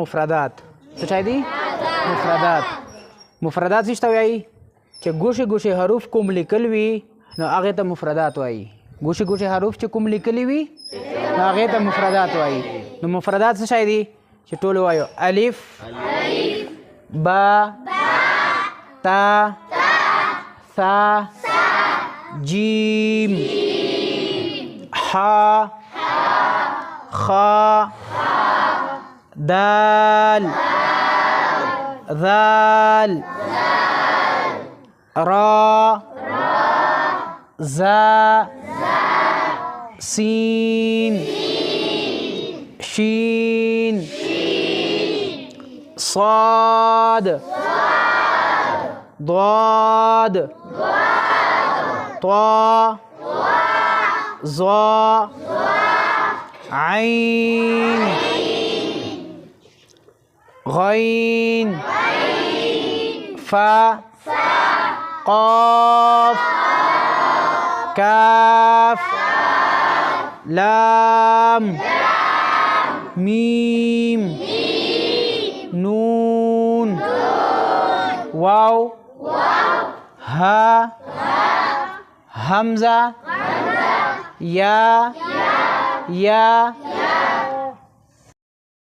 مفردات. څه شی دي؟ مفردات. مفردات څه ته وایي؟ چې ګوشې ګوشې حروف کوم لیکل وي نو هغې ته مفردات وایي. ګوشې ګوشې حروف چې کوم لیکلي وي نو هغې ته مفردات وایي. نو مفردات څه شی دي؟ چې ټول وایو: الف، با، تا، ثا، جیم، حا، خا، دال، ذال، را، زا، سین، شین، صاد، ضاد، طا، ظا، عين، غين، فا، قاف، كاف، لام، ميم، نون، واو، ها، همزة، يا،